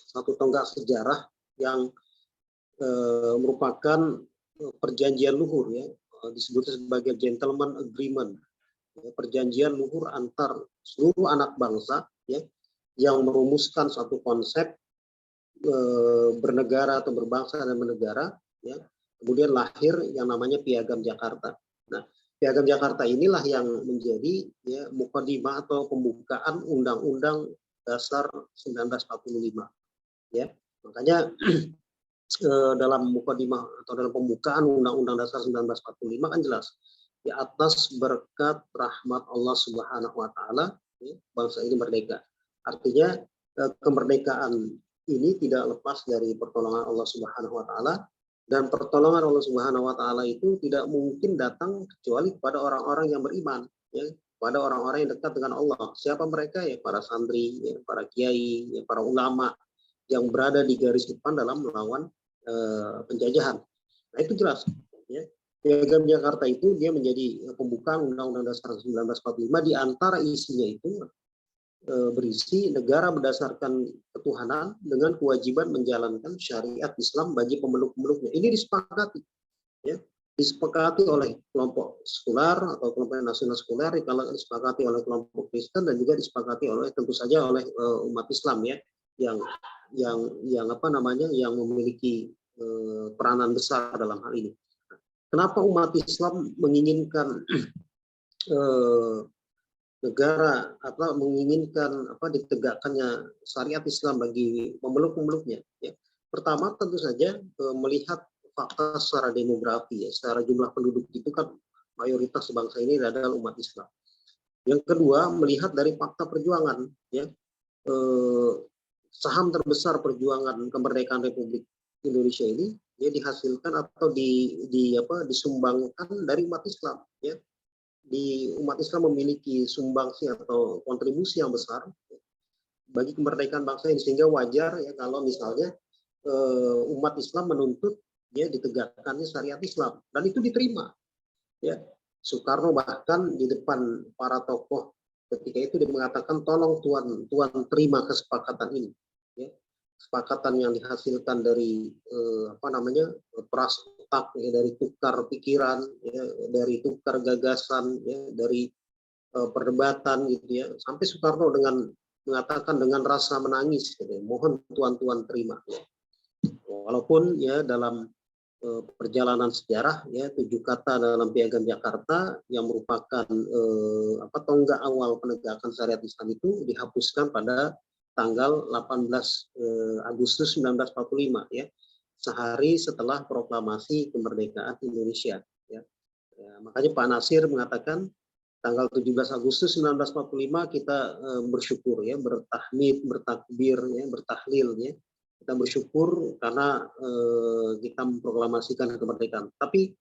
satu tonggak sejarah yang merupakan perjanjian luhur, ya, disebut sebagai gentleman agreement, ya, perjanjian luhur antar seluruh anak bangsa, ya, yang merumuskan satu konsep bernegara atau berbangsa dan bernegara, ya. Kemudian lahir yang namanya Piagam Jakarta. Nah, Piagam Jakarta inilah yang menjadi, ya, mukadimah atau pembukaan Undang-Undang Dasar 1945. Ya, makanya dalam mukadimah atau dalam pembukaan Undang-Undang Dasar 1945 kan jelas, di atas berkat rahmat Allah Subhanahu Wa Taala, ya, bangsa ini merdeka. Artinya kemerdekaan ini tidak lepas dari pertolongan Allah Subhanahu Wa Taala, dan pertolongan Allah Subhanahu Wa Taala itu tidak mungkin datang kecuali kepada orang-orang yang beriman, ya, pada orang-orang yang dekat dengan Allah. Siapa mereka? Ya, para santri, ya, para kiai, ya, para ulama yang berada di garis depan dalam melawan penjajahan. Nah, itu jelas, ya. Piagam Jakarta itu dia menjadi pembukaan Undang-Undang Dasar 1945. Di antara isinya itu berisi negara berdasarkan ketuhanan dengan kewajiban menjalankan syariat Islam bagi pemeluk-pemeluknya. Ini disepakati, ya, disepakati oleh kelompok sekular atau kelompok nasional sekuler, disepakati oleh kelompok Kristen, dan juga disepakati oleh, tentu saja, oleh umat Islam, ya, yang apa namanya, yang memiliki peranan besar dalam hal ini. Kenapa umat Islam menginginkan negara atau menginginkan ditegakkannya syariat Islam bagi pemeluk-pemeluknya, ya. Pertama, tentu saja melihat fakta secara demografi, ya, secara jumlah penduduk itu kan mayoritas bangsa ini adalah umat Islam. Yang kedua, melihat dari fakta perjuangan, ya, saham terbesar perjuangan kemerdekaan Republik Indonesia ini, ya, dihasilkan atau disumbangkan dari umat Islam, ya. Di umat Islam memiliki sumbangsi atau kontribusi yang besar bagi kemerdekaan bangsa ini, sehingga wajar, ya, kalau misalnya umat Islam menuntut, ya, ditegakkannya syariat Islam, dan itu diterima, ya. Soekarno bahkan di depan para tokoh ketika itu dia mengatakan, tolong tuan terima kesepakatan ini, ya. Kesepakatan yang dihasilkan dari peras otak, ya, dari tukar pikiran, ya, dari tukar gagasan, ya, dari perdebatan, gitu, ya, sampai Soekarno dengan mengatakan dengan rasa menangis, gitu, mohon tuan terima, ya. Walaupun, ya, dalam perjalanan sejarah, ya, 7 kata dalam Piagam Jakarta yang merupakan tonggak awal penegakan syariat Islam itu dihapuskan pada tanggal 18 Agustus 1945, ya, sehari setelah proklamasi kemerdekaan Indonesia, ya. Ya, makanya Pak Nasir mengatakan tanggal 17 Agustus 1945 kita bersyukur, ya, bertahmid, bertakbir, ya, bertahlil, ya. Kita bersyukur karena kita memproklamasikan kemerdekaan. Tapi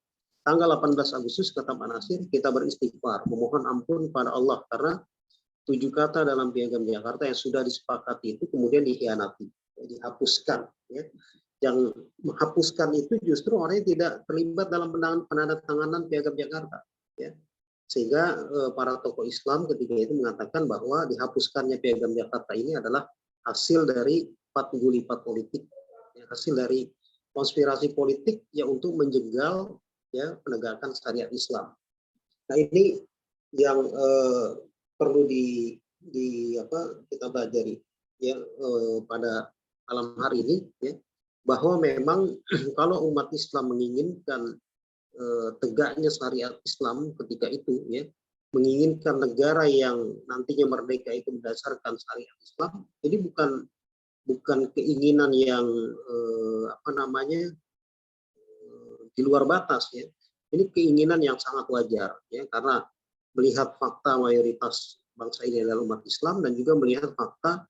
tanggal 18 Agustus, kata Pak Nasir, kita beristighfar, memohon ampun pada Allah karena 7 kata dalam Piagam Jakarta yang sudah disepakati itu kemudian dikhianati, ya, dihapuskan, ya. Yang menghapuskan itu justru orang yang tidak terlibat dalam penandatanganan Piagam Jakarta, ya. Sehingga para tokoh Islam ketika itu mengatakan bahwa dihapuskannya Piagam Jakarta ini adalah hasil dari patgulipat politik, ya, hasil dari konspirasi politik, ya, untuk menjegal, ya, penegakan syariat Islam. Nah, ini yang perlu kita pelajari, ya, pada malam hari ini, ya, bahwa memang kalau umat Islam menginginkan tegaknya syariat Islam ketika itu, ya, menginginkan negara yang nantinya merdeka itu berdasarkan syariat Islam, jadi bukan keinginan yang di luar batas, ya. Ini keinginan yang sangat wajar, ya, karena melihat fakta mayoritas bangsa ini adalah umat Islam, dan juga melihat fakta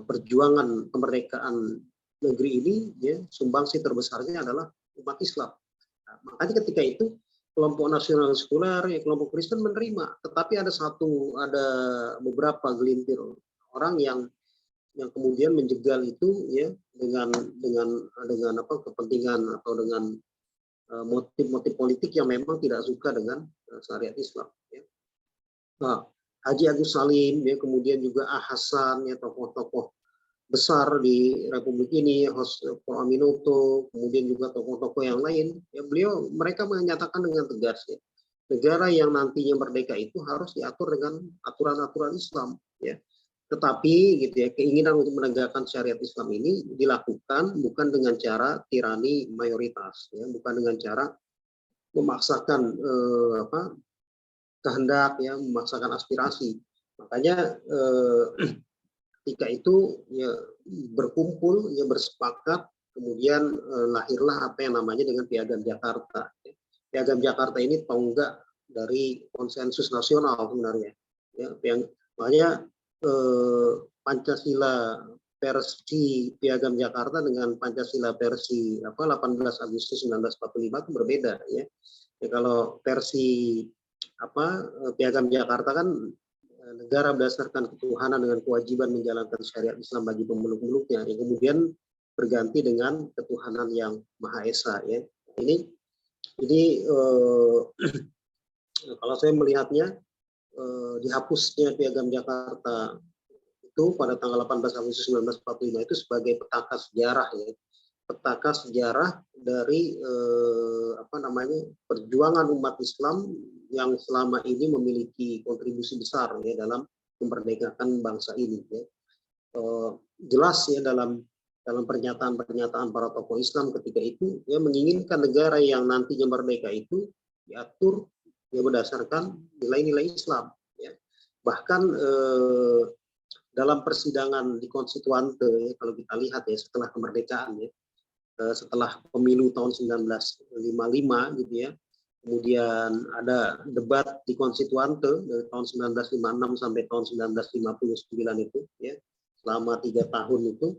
perjuangan kemerdekaan negeri ini, ya, sumbangsi terbesarnya adalah umat Islam. Nah, makanya ketika itu kelompok nasional sekuler, ya, kelompok Kristen menerima, tetapi ada beberapa gelintir orang yang kemudian menjegal itu, ya, dengan kepentingan atau dengan motif-motif politik yang memang tidak suka dengan syariat Islam, ya. Nah, Haji Agus Salim, ya, kemudian juga Ah Hasan, ya, tokoh-tokoh besar di Republik ini, Prof. Aminoto, kemudian juga tokoh-tokoh yang lain, ya, mereka menyatakan dengan tegas, ya, negara yang nantinya merdeka itu harus diatur dengan aturan-aturan Islam, ya. Tetapi gitu ya, keinginan untuk menegakkan syariat Islam ini dilakukan bukan dengan cara tirani mayoritas, ya, bukan dengan cara memaksakan kehendak, ya, memaksakan aspirasi. Makanya ketika itu ya berkumpul, ya bersepakat, kemudian lahirlah apa yang namanya dengan Piagam Jakarta. Piagam Jakarta ini tonggak dari konsensus nasional sebenarnya. Ya, makanya Pancasila versi Piagam Jakarta dengan Pancasila versi 18 Agustus 1945 itu berbeda, ya. Ya, kalau versi Piagam Jakarta kan negara berdasarkan ketuhanan dengan kewajiban menjalankan syariat Islam bagi pemeluk-meluknya, yang kemudian berganti dengan ketuhanan yang Maha Esa, ya. Ini kalau saya melihatnya dihapusnya Piagam Jakarta itu pada tanggal 18 Agustus 1945 itu sebagai petaka sejarah, ya. Petaka sejarah dari perjuangan umat Islam yang selama ini memiliki kontribusi besar, ya, dalam memerdekakan bangsa ini, ya. Jelas, ya, dalam pernyataan-pernyataan para tokoh Islam ketika itu, ya, menginginkan negara yang nantinya merdeka itu diatur, ya, berdasarkan nilai-nilai Islam, ya. Bahkan dalam persidangan di Konstituante, ya, kalau kita lihat, ya, setelah kemerdekaan, ya, setelah pemilu tahun 1955 gitu, ya. Kemudian ada debat di Konstituante dari tahun 1956 sampai tahun 1959 itu, ya. Selama 3 tahun itu.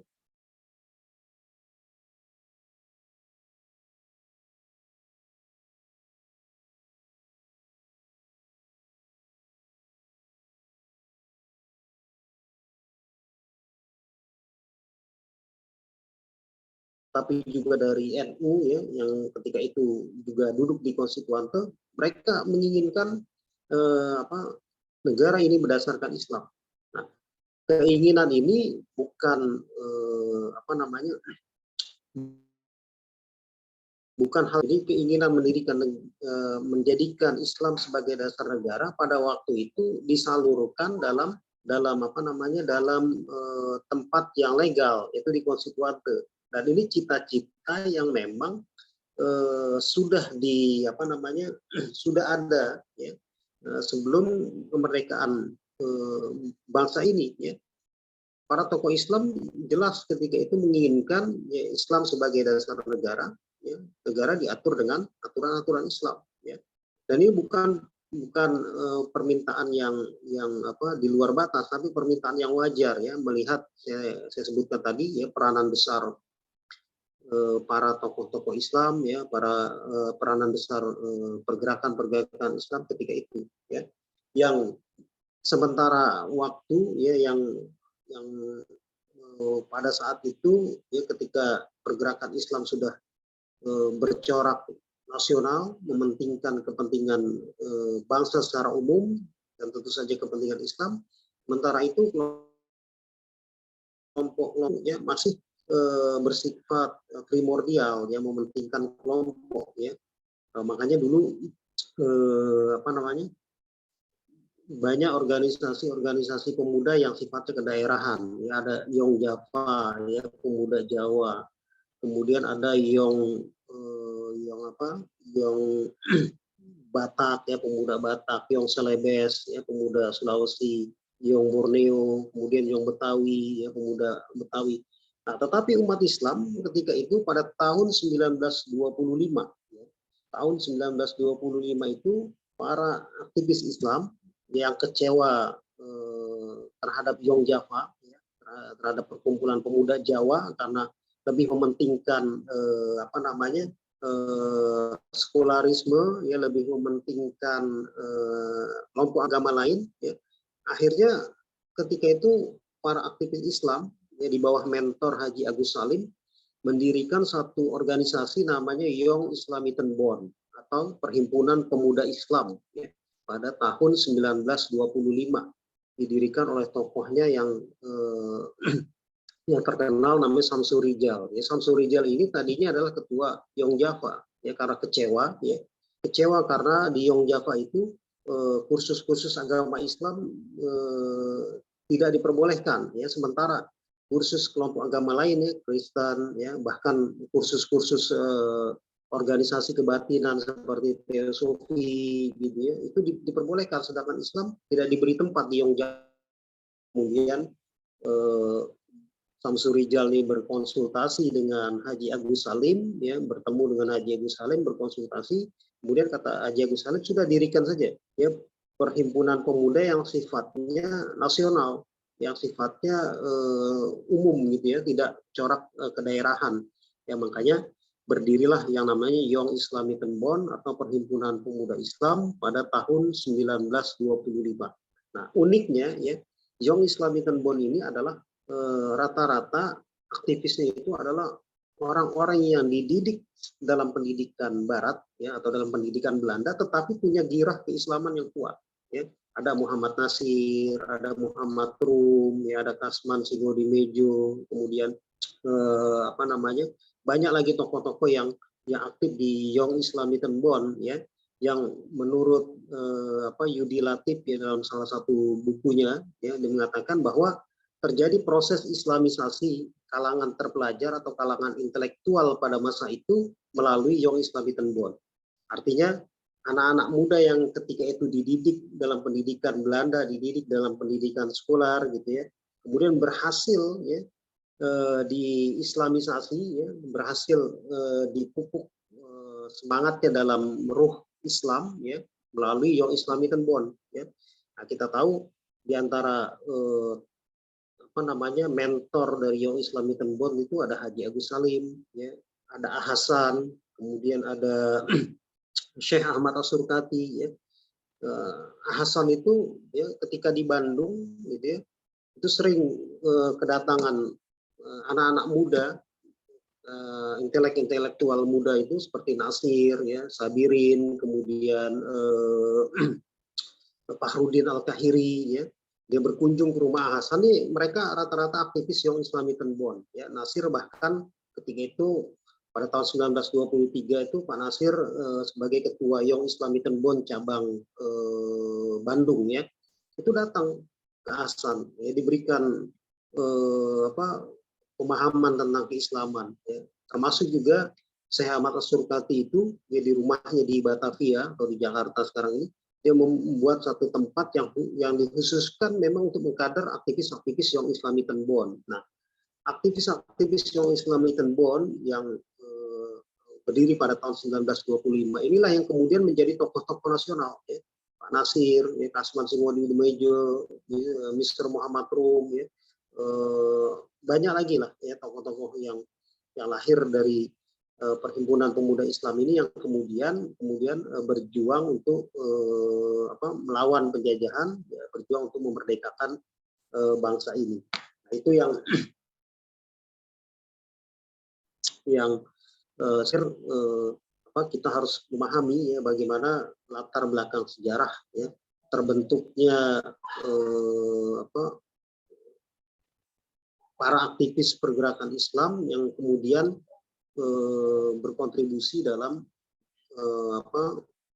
Tapi juga dari NU, ya, yang ketika itu juga duduk di Konstituante, mereka menginginkan negara ini berdasarkan Islam. Nah, keinginan ini bukan bukan hal ini, keinginan menjadikan Islam sebagai dasar negara pada waktu itu disalurkan dalam tempat yang legal, yaitu di Konstituante. Dan ini cita-cita yang memang sudah sudah ada, ya, sebelum kemerdekaan bangsa ini, ya. Para tokoh Islam jelas ketika itu menginginkan, ya, Islam sebagai dasar negara, ya, negara diatur dengan aturan-aturan Islam, ya. Dan ini bukan permintaan yang di luar batas, tapi permintaan yang wajar, ya, melihat saya sebutkan tadi, ya, peranan besar para tokoh-tokoh Islam, ya, peranan besar pergerakan Islam ketika itu, ya, yang sementara waktu, ya, yang pada saat itu, ya, ketika pergerakan Islam sudah bercorak nasional, mementingkan kepentingan bangsa secara umum dan tentu saja kepentingan Islam, sementara itu kelompok-kelompoknya masih bersifat primordial, yang mementingkan kelompok, ya. Makanya dulu banyak organisasi pemuda yang sifatnya kedaerahan, ya, ada Yong Java, ya, pemuda Jawa, kemudian ada Yong Batak, ya, pemuda Batak, Yong Celebes, ya, pemuda Sulawesi, Yong Borneo, kemudian Yong Betawi, ya, pemuda Betawi. Nah, tetapi umat Islam ketika itu pada tahun 1925, ya, tahun 1925 itu para aktivis Islam yang kecewa terhadap Yong Java, ya, terhadap perkumpulan pemuda Jawa karena lebih mementingkan sekularisme, ya, lebih mementingkan kelompok agama lain, ya. Akhirnya ketika itu para aktivis Islam, ya, di bawah mentor Haji Agus Salim mendirikan satu organisasi namanya Young Islamiten Bond atau Perhimpunan Pemuda Islam, ya, pada tahun 1925. didirikan oleh tokohnya yang terkenal namanya Samsul Rijal. Ya, Samsul Rijal ini tadinya adalah ketua Yong Java, ya, karena kecewa karena di Yong Java itu kursus-kursus agama Islam tidak diperbolehkan, ya, sementara kursus kelompok agama lain, ya, Kristen, ya, bahkan kursus-kursus organisasi kebatinan seperti teosofi gitu, ya, itu diperbolehkan, sedangkan Islam tidak diberi tempat di Yong Java. Kemudian Samsul Rijal ini berkonsultasi dengan Haji Agus Salim, ya, bertemu dengan Haji Agus Salim, berkonsultasi, kemudian kata Haji Agus Salim, sudah dirikan saja, ya, perhimpunan pemuda yang sifatnya nasional, yang sifatnya umum gitu, ya, tidak corak kedaerahan. Ya, makanya berdirilah yang namanya Young Islamic Bond atau Perhimpunan Pemuda Islam pada tahun 1925. Nah, uniknya, ya, Young Islamic Bond ini adalah rata-rata aktivisnya itu adalah orang-orang yang dididik dalam pendidikan Barat, ya, atau dalam pendidikan Belanda, tetapi punya girah keislaman yang kuat. Ya. Ada Muhammad Nasir, ada Muhammad Rum, ya, ada Kasman Singodimedjo, kemudian banyak lagi tokoh-tokoh yang aktif di Young Islamic Bond, ya, yang menurut Yudi Latif, ya, dalam salah satu bukunya, ya, dia mengatakan bahwa terjadi proses islamisasi kalangan terpelajar atau kalangan intelektual pada masa itu melalui Young Islamic Bond. Artinya anak-anak muda yang ketika itu dididik dalam pendidikan Belanda, dididik dalam pendidikan sekolah gitu, ya, kemudian berhasil, ya, diislamisasi, ya, berhasil dipupuk semangatnya dalam ruh Islam, ya, melalui Young Islamic Bond, ya. Nah, kita tahu di antara mentor dari Young Islamic Bond itu ada Haji Agus Salim, ya, ada Hasan, kemudian ada Syekh Ahmad As-Surkati, ya. Hasan itu, ya, ketika di Bandung gitu, ya, itu sering kedatangan anak-anak muda, intelektual muda itu seperti Nasir, ya, Sabirin, kemudian Fahrudin Al-Kahiri, ya. Dia berkunjung ke rumah Hasan, nih, mereka rata-rata aktivis Young Islamic Bond, ya. Nasir bahkan ketika itu pada tahun 1923 itu Pak Nasir sebagai ketua Young Islamic Bond cabang Bandung, ya, itu datang ke Hasan, ya, diberikan pemahaman tentang keislaman, ya. Termasuk juga Syekh Ahmad As-Surkati itu, ya, di rumahnya di Batavia atau di Jakarta sekarang ini, dia membuat satu tempat yang dikhususkan memang untuk mengkader aktivis-aktivis Young Islamic Bond. Nah, aktivis-aktivis Young Islamic Bond yang berdiri pada tahun 1925 inilah yang kemudian menjadi tokoh-tokoh nasional, ya. Pak Nasir, ya, Kasman Singodimedjo, ya, Mr. Muhammad Rum, ya, banyak lagi lah, ya, tokoh-tokoh yang lahir dari Perhimpunan Pemuda Islam ini yang kemudian berjuang untuk melawan penjajahan, ya, berjuang untuk memerdekakan bangsa ini. Nah, itu yang kita harus memahami, ya, bagaimana latar belakang sejarah, ya, terbentuknya para aktivis pergerakan Islam yang kemudian berkontribusi dalam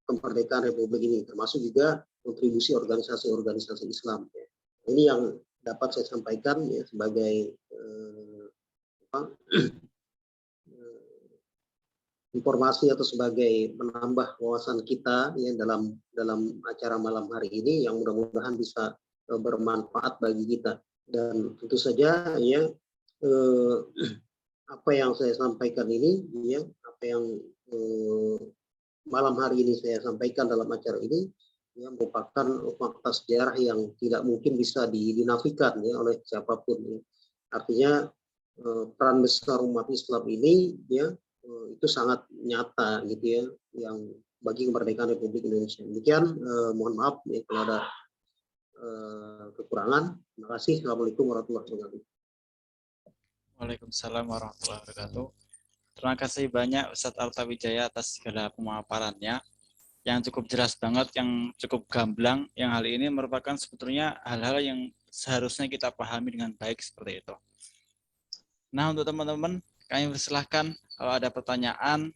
kemerdekaan Republik ini, termasuk juga kontribusi organisasi-organisasi Islam, ya. Ini yang dapat saya sampaikan, ya, sebagai informasi atau sebagai menambah wawasan kita, ya, dalam acara malam hari ini yang mudah-mudahan bisa bermanfaat bagi kita. Dan tentu saja, ya, apa yang saya sampaikan ini, ya, apa yang malam hari ini saya sampaikan dalam acara ini, ya, merupakan fakta sejarah yang tidak mungkin bisa dinafikan, ya, oleh siapapun, ya. Artinya peran besar umat Islam ini, ya, itu sangat nyata gitu, ya, yang bagi kemerdekaan Republik Indonesia. Demikian, mohon maaf, ya, kalau ada kekurangan. Terima kasih. Assalamualaikum warahmatullahi wabarakatuh. Waalaikumsalam warahmatullahi wabarakatuh. Terima kasih banyak Ustadz Arta Wijaya atas segala pemaparannya. yang cukup jelas banget, yang cukup gamblang, yang hal ini merupakan sebetulnya hal-hal yang seharusnya kita pahami dengan baik seperti itu. Nah, untuk teman-teman, kami persilahkan kalau ada pertanyaan,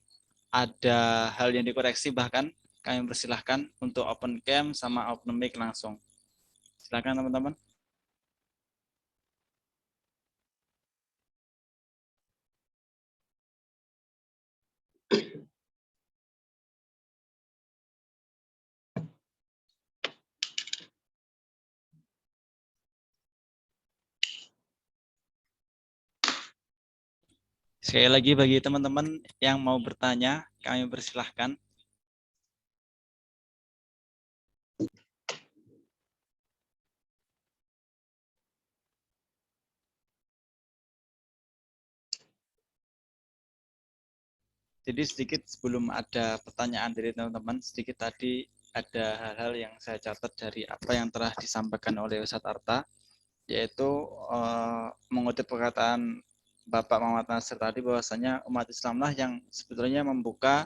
ada hal yang dikoreksi, bahkan kami persilahkan untuk open cam sama open mic langsung. Silakan teman-teman. Sekali lagi bagi teman-teman yang mau bertanya, kami persilahkan. Jadi sedikit sebelum ada pertanyaan dari teman-teman, sedikit tadi ada hal-hal yang saya catat dari apa yang telah disampaikan oleh Ustadz Arta, yaitu mengutip perkataan Bapak Muhammad Nasir tadi bahwasanya umat Islamlah yang sebetulnya membuka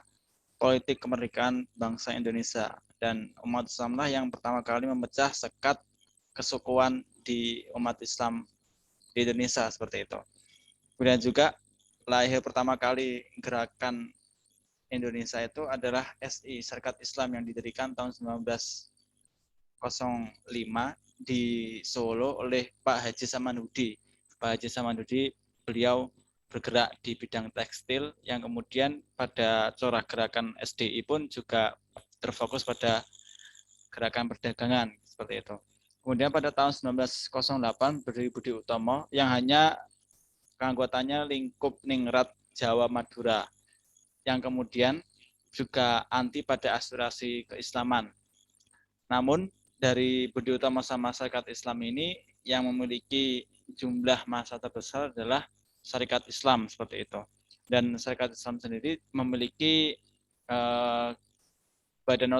politik kemerdekaan bangsa Indonesia, dan umat Islamlah yang pertama kali memecah sekat kesukuan di umat Islam di Indonesia seperti itu. Kemudian juga lahir pertama kali gerakan Indonesia itu adalah SI, Serikat Islam, yang didirikan tahun 1905 di Solo oleh Pak Haji Samanhudi. Pak Haji Samanhudi, beliau bergerak di bidang tekstil, yang kemudian pada corak gerakan SDI pun juga terfokus pada gerakan perdagangan seperti itu. Kemudian pada tahun 1908 berdiri Budi Utomo yang hanya keanggotaannya lingkup Ningrat Jawa Madura, yang kemudian juga anti pada aspirasi keislaman. Namun dari Budi Utomo sama Syarikat Islam ini yang memiliki jumlah massa terbesar adalah Syarikat Islam seperti itu. Dan Syarikat Islam sendiri memiliki badan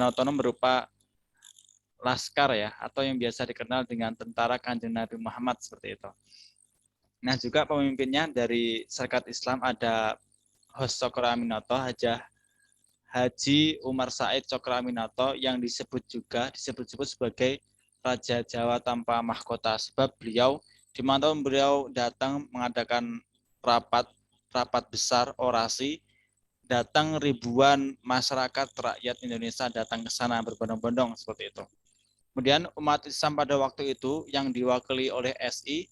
otonom berupa laskar ya, atau yang biasa dikenal dengan Tentara Kanjeng Nabi Muhammad seperti itu. Nah, juga pemimpinnya dari Syarikat Islam ada Hos Cokroaminoto, Haji Umar Said Cokroaminoto, yang disebut sebagai Raja Jawa tanpa mahkota, sebab beliau di mana beliau datang mengadakan rapat besar orasi, datang ribuan masyarakat rakyat Indonesia datang ke sana berbondong-bondong seperti itu. Kemudian umat Islam pada waktu itu yang diwakili oleh SI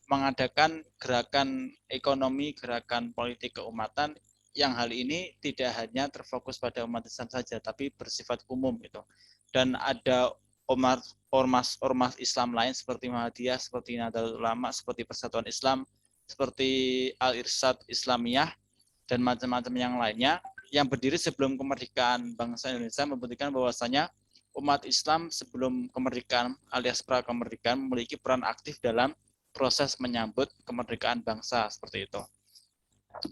mengadakan gerakan ekonomi, gerakan politik keumatan, yang hal ini tidak hanya terfokus pada umat Islam saja, tapi bersifat umum gitu. Dan ada ormas Islam lain seperti Muhammadiyah, seperti Nahdlatul Ulama, seperti Persatuan Islam, seperti Al-Irsyad Islamiyah, dan macam-macam yang lainnya, yang berdiri sebelum kemerdekaan bangsa Indonesia, membuktikan bahwasanya umat Islam sebelum kemerdekaan alias pra-kemerdekaan memiliki peran aktif dalam proses menyambut kemerdekaan bangsa seperti itu.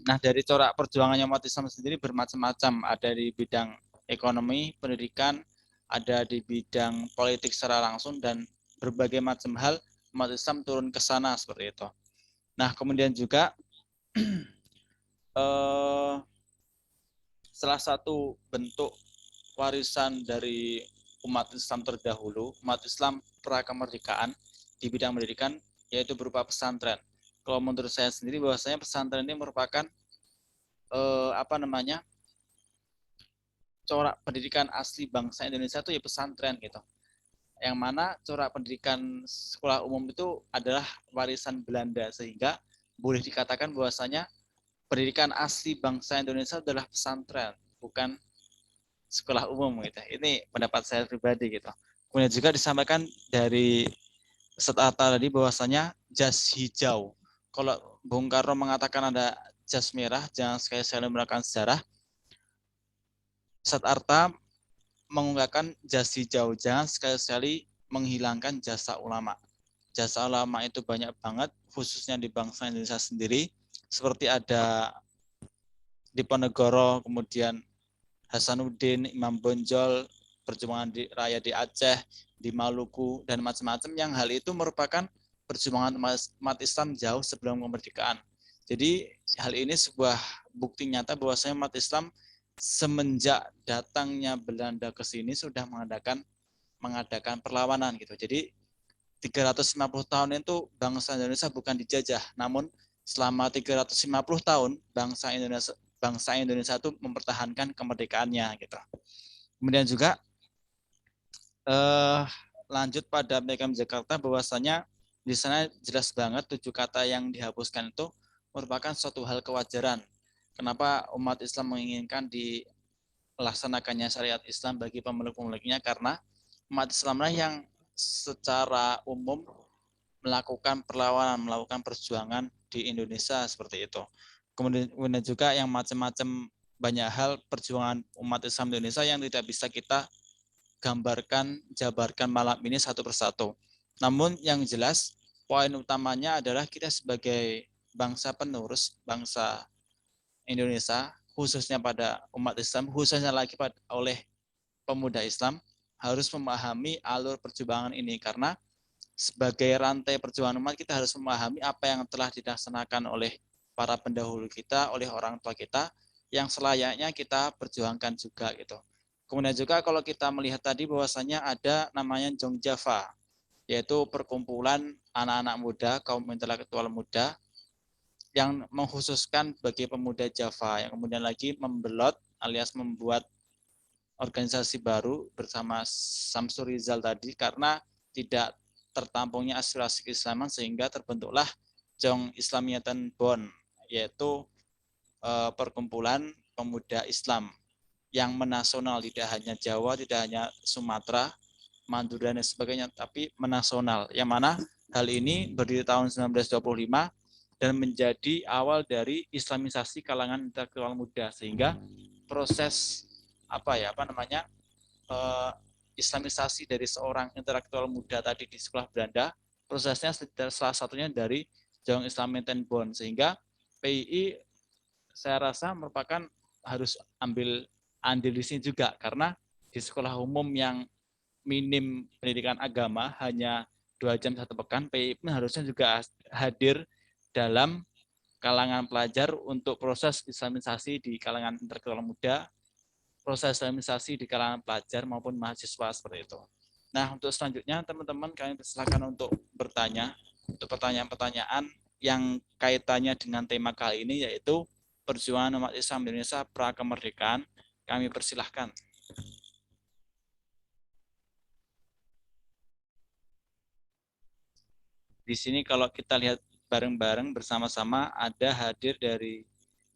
Nah, dari corak perjuangannya umat Islam sendiri bermacam-macam, ada di bidang ekonomi, pendidikan, ada di bidang politik secara langsung, dan berbagai macam hal umat Islam turun ke sana seperti itu. Nah, kemudian juga salah satu bentuk warisan dari umat Islam terdahulu, umat Islam pra-kemerdekaan di bidang pendidikan, yaitu berupa pesantren. Kalau menurut saya sendiri bahwasanya pesantren ini merupakan corak pendidikan asli bangsa Indonesia itu ya pesantren gitu. Yang mana corak pendidikan sekolah umum itu adalah warisan Belanda, sehingga boleh dikatakan bahwasanya pendidikan asli bangsa Indonesia adalah pesantren, bukan sekolah umum gitu. Ini pendapat saya pribadi gitu. Kemudian juga disampaikan dari Ustadz Atta tadi bahwasanya jas hijau. Kalau Bung Karno mengatakan ada jas merah, jangan sekali-sekali melakukan sejarah. Ustadz Arta mengungkapkan jas hijau, jangan sekali-sekali menghilangkan jasa ulama. Jasa ulama itu banyak banget, khususnya di bangsa Indonesia sendiri. Seperti ada Diponegoro, kemudian Hasanuddin, Imam Bonjol, perjuangan rakyat di Aceh, di Maluku, dan macam-macam, yang hal itu merupakan perjuangan umat Islam jauh sebelum kemerdekaan. Jadi hal ini sebuah bukti nyata bahwasanya umat Islam semenjak datangnya Belanda ke sini sudah mengadakan perlawanan gitu. Jadi 350 tahun itu bangsa Indonesia bukan dijajah, namun selama 350 tahun bangsa Indonesia itu mempertahankan kemerdekaannya gitu. Kemudian juga lanjut pada PKM Jakarta, bahwasanya di sana jelas banget 7 kata yang dihapuskan itu merupakan suatu hal kewajaran. Kenapa umat Islam menginginkan dilaksanakannya syariat Islam bagi pemeluk-pemeluknya? Karena umat Islamlah yang secara umum melakukan perlawanan, melakukan perjuangan di Indonesia seperti itu. Kemudian juga yang macam-macam banyak hal perjuangan umat Islam di Indonesia yang tidak bisa kita gambarkan, jabarkan malam ini satu persatu. Namun yang jelas poin utamanya adalah kita sebagai bangsa penerus, bangsa Indonesia, khususnya pada umat Islam, khususnya lagi oleh pemuda Islam, harus memahami alur perjuangan ini, karena sebagai rantai perjuangan umat kita harus memahami apa yang telah dilaksanakan oleh para pendahulu kita, oleh orang tua kita, yang selayaknya kita perjuangkan juga gitu. Kemudian juga kalau kita melihat tadi bahwasanya ada namanya Jong Java, yaitu perkumpulan anak-anak muda, kaum intelektual muda yang mengkhususkan bagi pemuda Java, yang kemudian lagi membelot alias membuat organisasi baru bersama Samsur Rizal tadi, karena tidak tertampungnya aspirasi keislaman sehingga terbentuklah Jong Islamiyatan Bond, yaitu perkumpulan pemuda Islam yang menasional, tidak hanya Jawa, tidak hanya Sumatera, Madura dan sebagainya, tapi menasional, yang mana hal ini berdiri tahun 1925 dan menjadi awal dari islamisasi kalangan intelektual muda, sehingga proses islamisasi dari seorang intelektual muda tadi di sekolah Belanda, prosesnya salah satunya dari Jong Islamiyatan Bond, sehingga PII saya rasa merupakan harus ambil andil di sini juga, karena di sekolah umum yang minim pendidikan agama hanya 2 jam 1 pekan, PII pun harusnya juga hadir dalam kalangan pelajar untuk proses islamisasi di kalangan intelektual muda, proses islamisasi di kalangan pelajar maupun mahasiswa seperti itu. Nah, untuk selanjutnya teman-teman kami persilakan untuk bertanya, untuk pertanyaan-pertanyaan yang kaitannya dengan tema kali ini, yaitu perjuangan umat Islam Indonesia pra kemerdekaan. Kami persilahkan. Di sini kalau kita lihat bareng-bareng bersama-sama, ada hadir dari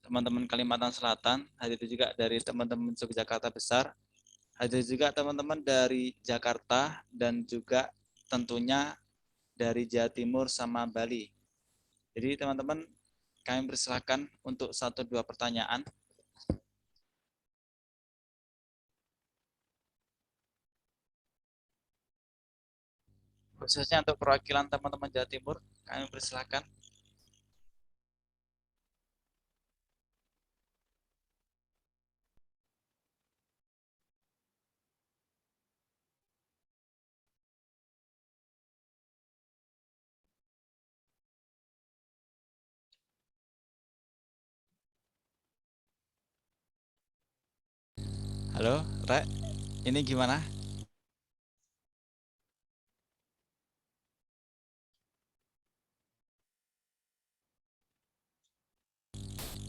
teman-teman Kalimantan Selatan, hadir juga dari teman-teman Yogyakarta Besar, hadir juga teman-teman dari Jakarta, dan juga tentunya dari Jawa Timur sama Bali. Jadi teman-teman kami persilakan untuk 1-2 pertanyaan. Khususnya untuk perwakilan teman-teman Jawa Timur, kami persilakan. Halo, Rek. Ini gimana?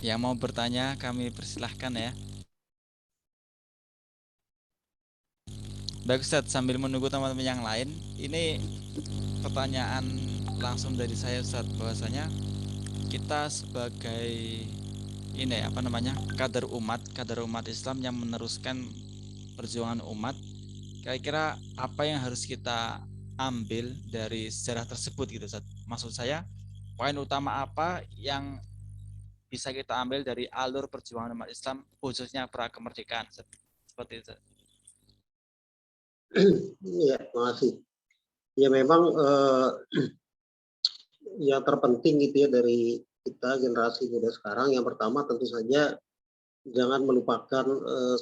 Yang mau bertanya kami persilahkan ya. Baik Ustadz, sambil menunggu teman-teman yang lain, ini pertanyaan langsung dari saya Ustadz, bahwasanya kita sebagai kader umat Islam yang meneruskan perjuangan umat, kira-kira apa yang harus kita ambil dari sejarah tersebut gitu Ustadz? Maksud saya, poin utama apa yang bisa kita ambil dari alur perjuangan umat Islam khususnya pra kemerdekaan seperti itu. Ya, terima kasih. Ya memang yang terpenting gitu ya dari kita generasi muda sekarang, yang pertama tentu saja jangan melupakan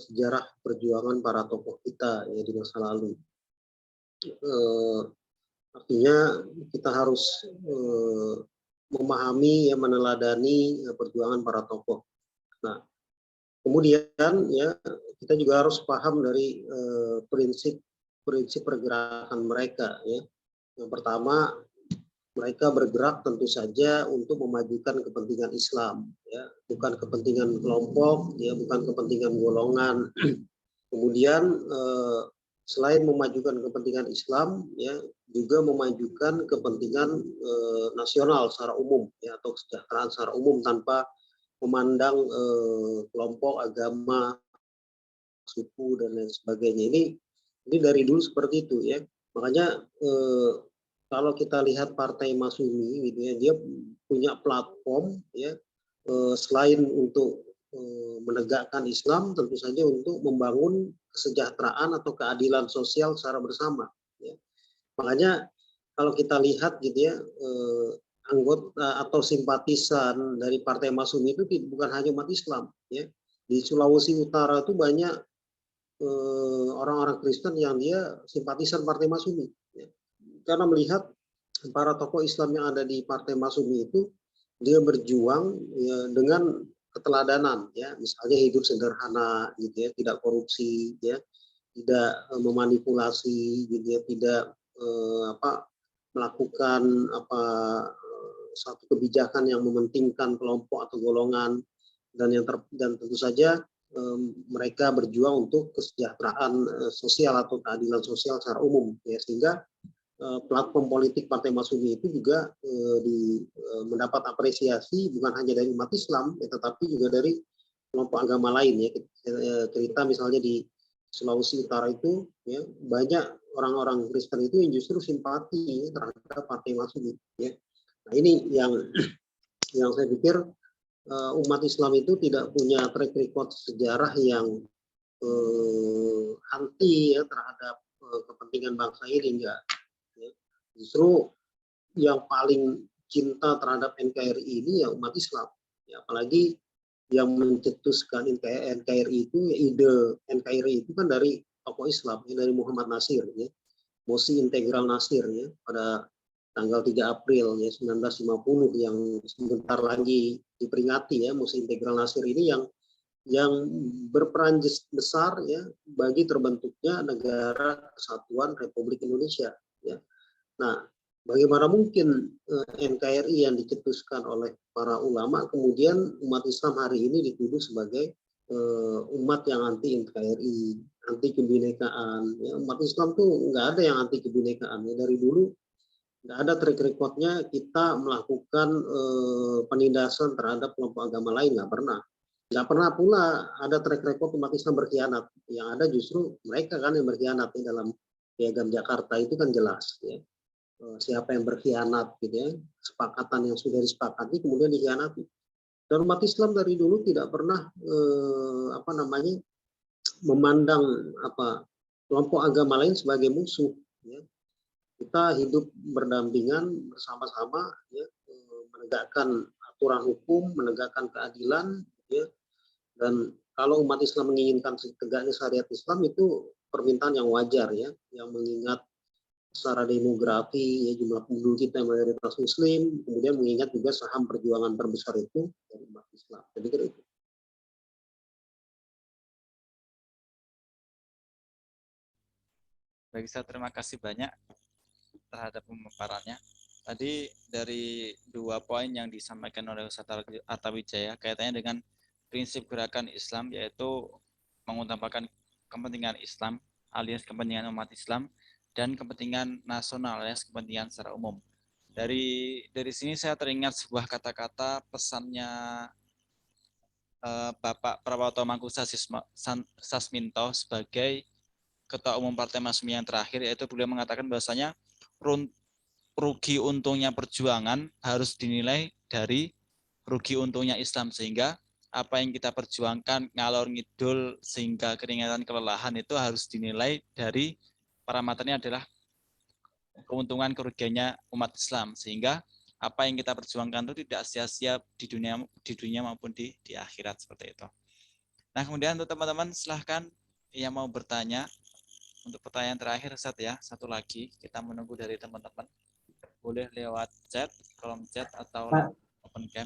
sejarah perjuangan para tokoh kita ya di masa lalu. Artinya kita harus memahami, ya, meneladani perjuangan para tokoh. Nah, Kemudian ya kita juga harus paham dari prinsip pergerakan mereka ya. Yang pertama, mereka bergerak tentu saja untuk memajukan kepentingan Islam ya, bukan kepentingan kelompok ya, bukan kepentingan golongan. Kemudian selain memajukan kepentingan Islam ya, juga memajukan kepentingan nasional secara umum ya, atau kesejahteraan secara umum tanpa memandang kelompok, agama, suku dan lain sebagainya. Ini dari dulu seperti itu ya. Makanya kalau kita lihat Partai Masyumi gitu ya, dia punya platform ya, selain untuk menegakkan Islam, tentu saja untuk membangun kesejahteraan atau keadilan sosial secara bersama. Ya. Makanya kalau kita lihat gitu ya, anggota atau simpatisan dari Partai Masyumi itu bukan hanya umat Islam. Ya. Di Sulawesi Utara itu banyak orang-orang Kristen yang dia simpatisan Partai Masyumi. Ya. Karena melihat para tokoh Islam yang ada di Partai Masyumi itu, dia berjuang ya, dengan keteladanan, ya, misalnya hidup sederhana, gitu ya, tidak korupsi, ya, tidak memanipulasi, gitu ya, tidak melakukan satu kebijakan yang mementingkan kelompok atau golongan, dan tentu saja mereka berjuang untuk kesejahteraan sosial atau keadilan sosial secara umum, ya, sehingga platform politik Partai Masyumi itu juga mendapat apresiasi bukan hanya dari umat Islam, ya, tetapi juga dari kelompok agama lain. Ya. Cerita misalnya di Sulawesi Utara itu, ya, banyak orang-orang Kristen itu yang justru simpati ya, terhadap Partai Masyumi. Ya. Nah ini yang saya pikir umat Islam itu tidak punya track record sejarah yang anti ya, terhadap kepentingan bangsa ini, enggak. Justru yang paling cinta terhadap NKRI ini ya umat Islam. Ya, apalagi yang mencetuskan NKRI itu, ya, ide NKRI itu kan dari tokoh Islam, ya, dari Muhammad Nasir, ya. Mosi Integral Nasir, ya, pada tanggal 3 April ya, 1950 yang sebentar lagi diperingati, ya. Mosi Integral Nasir ini yang berperan besar ya bagi terbentuknya negara kesatuan Republik Indonesia, ya. Nah, bagaimana mungkin NKRI yang dicetuskan oleh para ulama kemudian umat Islam hari ini dituduh sebagai umat yang anti NKRI, anti kebinekaan. Ya, umat Islam tuh nggak ada yang anti kebinekaan. Ya, dari dulu nggak ada track recordnya kita melakukan penindasan terhadap kelompok agama lain, nggak pernah. Nggak pernah pula ada track record umat Islam berkhianat. Yang ada justru mereka kan yang berkhianat ya, dalam Piagam Jakarta itu kan jelas. Ya. Siapa yang berkhianat gitu ya, kesepakatan yang sudah disepakati kemudian dikhianati. Dan umat Islam dari dulu tidak pernah memandang kelompok agama lain sebagai musuh, ya. Kita hidup berdampingan bersama-sama, ya, menegakkan aturan hukum, menegakkan keadilan, ya. Dan kalau umat Islam menginginkan tegaknya syariat Islam itu permintaan yang wajar, ya, yang mengingat secara demografi ya, jumlah penduduk kita mayoritas Muslim, kemudian mengingat juga saham perjuangan terbesar itu dari umat Islam. Jadi kira itu. Baik, saya terima kasih banyak terhadap pemaparannya. Tadi dari 2 poin yang disampaikan oleh Ustaz Artawijaya kaitannya dengan prinsip gerakan Islam, yaitu mengutamakan kepentingan Islam alias kepentingan umat Islam dan kepentingan nasional alias kepentingan secara umum. Dari sini saya teringat sebuah kata-kata pesannya Bapak Prawoto Mangkusa Sasminto sebagai Ketua Umum Partai Masyumi yang terakhir, yaitu beliau mengatakan bahwasanya rugi untungnya perjuangan harus dinilai dari rugi untungnya Islam, sehingga apa yang kita perjuangkan ngalor ngidul sehingga keringatan kelelahan itu harus dinilai dari parameternya adalah keuntungan kerugiannya umat Islam, sehingga apa yang kita perjuangkan itu tidak sia-sia di dunia maupun di akhirat, seperti itu. Nah, kemudian untuk teman-teman silahkan yang mau bertanya. Untuk pertanyaan terakhir Ustaz ya, satu lagi kita menunggu dari teman-teman. Boleh lewat chat, kolom chat atau Pak, open cam.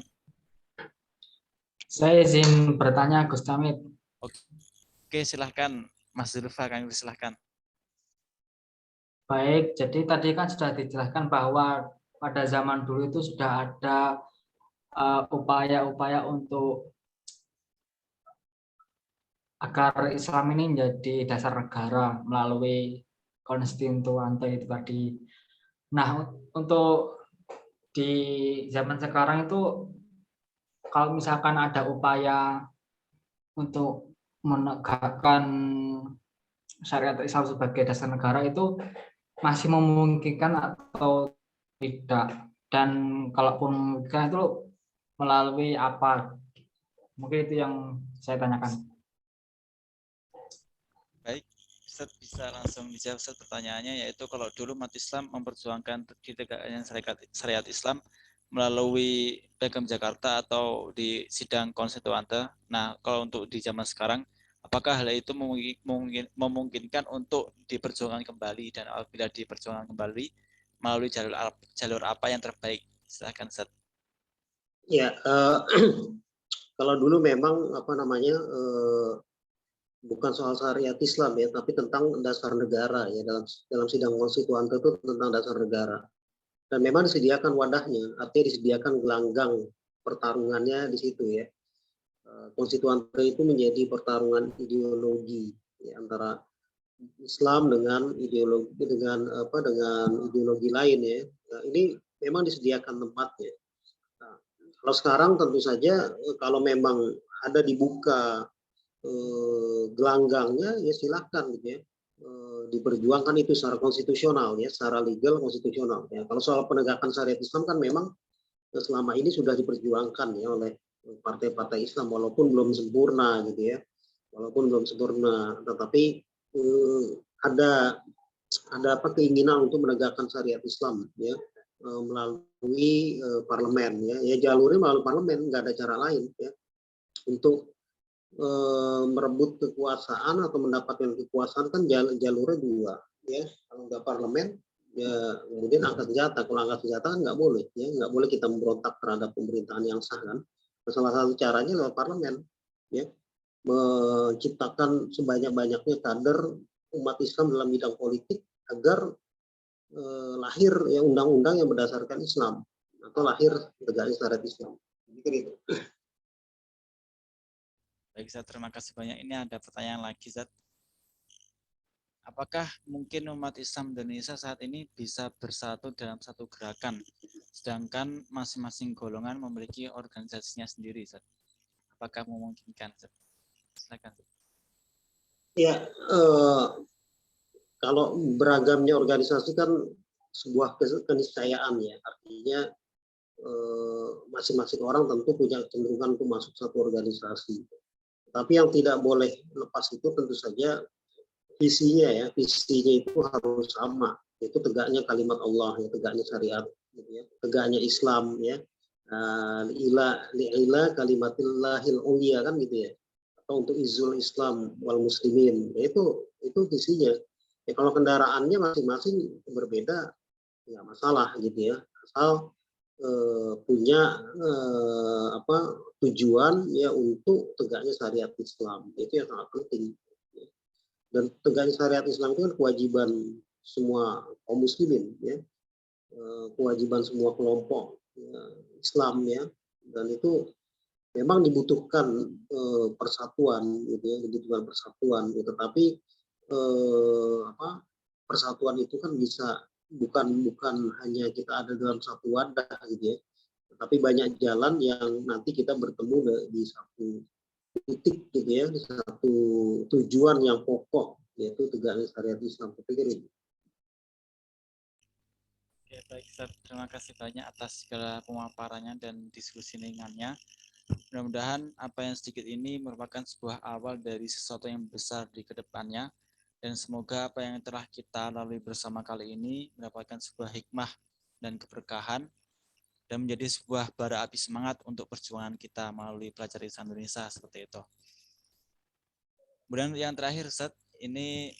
Saya izin bertanya, Gus Tamit. Oke, silahkan Mas Zulfa, kami silahkan. Baik, jadi tadi kan sudah dijelaskan bahwa pada zaman dulu itu sudah ada upaya-upaya untuk agar Islam ini menjadi dasar negara melalui konstituante itu tadi. Nah, untuk di zaman sekarang itu kalau misalkan ada upaya untuk menegakkan syariat Islam sebagai dasar negara itu masih memungkinkan atau tidak, dan kalaupun memungkinkan itu melalui apa? Mungkin itu yang saya tanyakan. Baik, Ustaz bisa langsung dijawab Ustaz pertanyaannya, yaitu kalau dulu umat Islam memperjuangkan ditegakkannya syariat Islam melalui Piagam Jakarta atau di sidang konstituante. Nah, kalau untuk di zaman sekarang, apakah hal itu memungkinkan untuk diperjuangkan kembali, dan apabila diperjuangkan kembali melalui jalur apa yang terbaik? Silakan Ustaz. Ya, kalau dulu memang bukan soal syariat Islam ya, tapi tentang dasar negara ya, dalam sidang konstituante itu tentang dasar negara. Dan memang disediakan wadahnya, artinya disediakan gelanggang pertarungannya di situ ya. Konstituante itu menjadi pertarungan ideologi ya, antara Islam dengan ideologi lain ya. Nah, ini memang disediakan tempatnya. Nah, kalau sekarang tentu saja kalau memang ada dibuka gelanggangnya ya silakan gitu ya, diperjuangkan itu secara konstitusional ya, secara legal konstitusional ya. Kalau soal penegakan syariat Islam kan memang selama ini sudah diperjuangkan ya oleh partai-partai Islam walaupun belum sempurna gitu ya, walaupun belum sempurna, tetapi ada keinginan untuk menegakkan syariat Islam ya, melalui parlemen ya, jalurnya melalui parlemen, nggak ada cara lain ya untuk merebut kekuasaan atau mendapatkan kekuasaan. Kan jalurnya dua ya, kalau nggak parlemen ya kemudian angkat senjata. Kalau angkat senjata kan nggak boleh ya, nggak boleh kita memberontak terhadap pemerintahan yang sah kan. Salah satu caranya lewat parlemen ya, menciptakan sebanyak-banyaknya kader umat Islam dalam bidang politik agar lahir ya undang-undang yang berdasarkan Islam atau lahir negara syariat Islam. Gitu. Baik, Zat, terima kasih banyak. Ini ada pertanyaan lagi, Zat. Apakah mungkin umat Islam Indonesia saat ini bisa bersatu dalam satu gerakan, sedangkan masing-masing golongan memiliki organisasinya sendiri, Zat? Apakah memungkinkan, Zat? Silakan. Ya, kalau beragamnya organisasi kan sebuah keniscayaan ya, artinya masing-masing orang tentu punya kecenderungan untuk masuk satu organisasi. Tapi yang tidak boleh lepas itu tentu saja visinya ya, visinya itu harus sama, yaitu tegaknya kalimat Allah ya, tegaknya syariat, gitu ya, tegaknya Islam ya, li'ila kalimatillahil ulia kan gitu ya, atau untuk izul Islam wal muslimin, ya, itu visinya. Ya, kalau kendaraannya masing-masing berbeda nggak masalah gitu ya, asal punya tujuan ya untuk tegaknya syariat Islam, itu yang sangat penting. Dan tegaknya syariat Islam itu kan kewajiban semua kaum muslimin ya, kewajiban semua kelompok ya, Islam ya, dan itu memang dibutuhkan persatuan gitu ya, dibutuhkan persatuan gitu. Tapi persatuan itu kan bisa bukan hanya kita ada dalam satu wadah gitu ya, tapi banyak jalan yang nanti kita bertemu di satu titik gitu ya, di satu tujuan yang pokok, yaitu tegaknya syariat Islam. Saya itu. Oke, baik, Ustaz. Terima kasih banyak atas segala pemaparannya dan diskusi ringannya. Mudah-mudahan apa yang sedikit ini merupakan sebuah awal dari sesuatu yang besar di kedepannya, dan semoga apa yang telah kita lalui bersama kali ini mendapatkan sebuah hikmah dan keberkahan, dan menjadi sebuah bara api semangat untuk perjuangan kita melalui Pelajar Islam Indonesia seperti itu. Kemudian yang terakhir, Ustaz, ini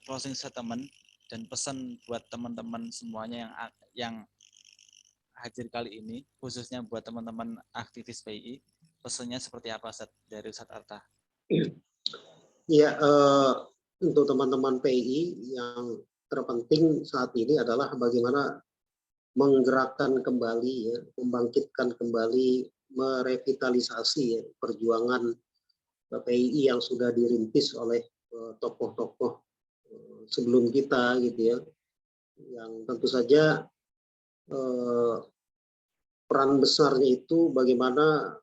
closing statement dan pesan buat teman-teman semuanya yang hadir kali ini, khususnya buat teman-teman aktivis PII. pesannya seperti apa Ustaz, dari Ustaz Arta? Ya, untuk teman-teman PI yang terpenting saat ini adalah bagaimana menggerakkan kembali ya, membangkitkan kembali, merevitalisasi ya, perjuangan PII yang sudah dirintis oleh tokoh-tokoh sebelum kita gitu ya, yang tentu saja peran besarnya itu bagaimana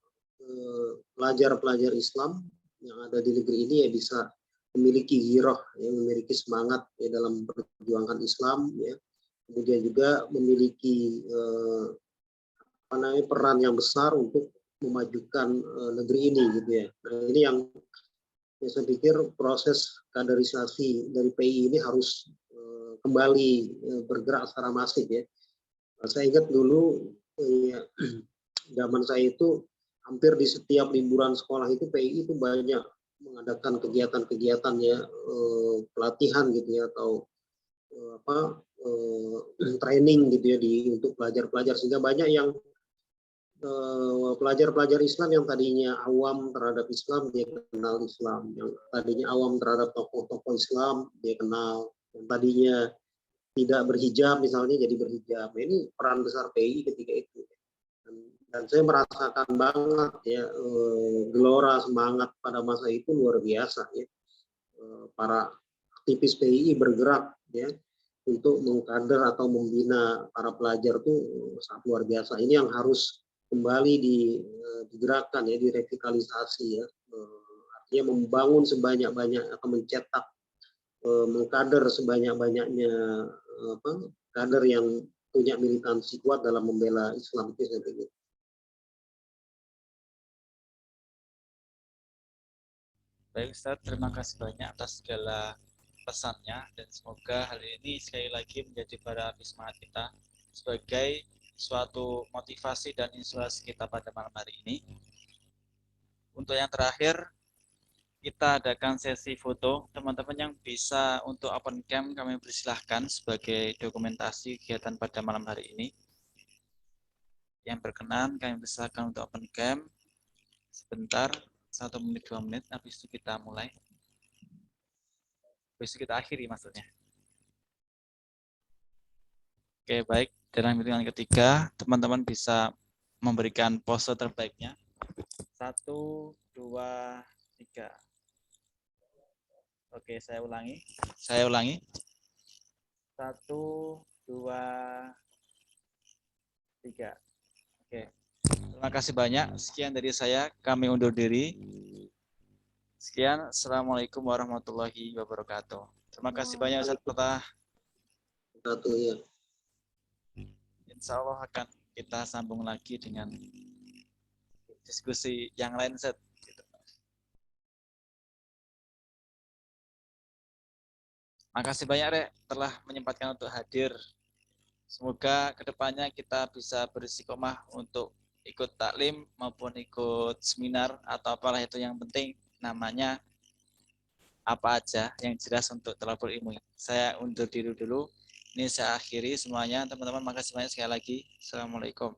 pelajar-pelajar Islam yang ada di negeri ini ya bisa memiliki giroh, ya, memiliki semangat ya, dalam perjuangan Islam, ya. Kemudian juga memiliki peran yang besar untuk memajukan negeri ini gitu ya. Nah, ini yang saya pikir proses kaderisasi dari PI ini harus kembali bergerak secara masif ya. Saya ingat dulu zaman saya itu hampir di setiap liburan sekolah itu PI itu banyak mengadakan kegiatan-kegiatan ya, pelatihan gitu ya, atau training gitu ya untuk pelajar-pelajar, sehingga banyak yang pelajar-pelajar Islam yang tadinya awam terhadap Islam dia kenal Islam, yang tadinya awam terhadap tokoh-tokoh Islam dia kenal, yang tadinya tidak berhijab misalnya jadi berhijab. Nah, ini peran besar PI ketika itu. Dan saya merasakan banget ya gelora semangat pada masa itu luar biasa ya. Para aktivis PII bergerak ya untuk mengkader atau membina para pelajar itu sangat luar biasa. Ini yang harus kembali digerakkan ya, direvitalisasi ya. Artinya membangun sebanyak-banyak atau mencetak, mengkader sebanyak-banyaknya kader yang punya militansi kuat dalam membela Islam itu saya pikir. Baik Ustaz, terima kasih banyak atas segala pesannya, dan semoga hal ini sekali lagi menjadi bara api semangat kita sebagai suatu motivasi dan inspirasi kita pada malam hari ini. Untuk yang terakhir, kita adakan sesi foto. Teman-teman yang bisa untuk open cam kami persilahkan sebagai dokumentasi kegiatan pada malam hari ini. Yang berkenan kami persilahkan untuk open cam sebentar, 1 menit 2 menit, habis itu kita mulai. Habis itu kita akhiri maksudnya. Oke, baik. Dalam hitungan ketiga, teman-teman bisa memberikan pose terbaiknya. 1, 2, 3. Oke, saya ulangi. 1, 2, 3. Oke. Terima kasih banyak. Sekian dari saya. Kami undur diri. Sekian. Assalamualaikum warahmatullahi wabarakatuh. Terima kasih banyak Ustaz Fatah. Ya. Insya Allah akan kita sambung lagi dengan diskusi yang lain Ustaz. Makasih banyak Rek telah menyempatkan untuk hadir. Semoga kedepannya kita bisa beristiqomah untuk ikut taklim maupun ikut seminar atau apalah itu, yang penting namanya apa aja yang jelas untuk thalabul ilmu. Saya undur diri dulu. Ini saya akhiri semuanya. Teman-teman makasih banyak sekali lagi. Assalamualaikum.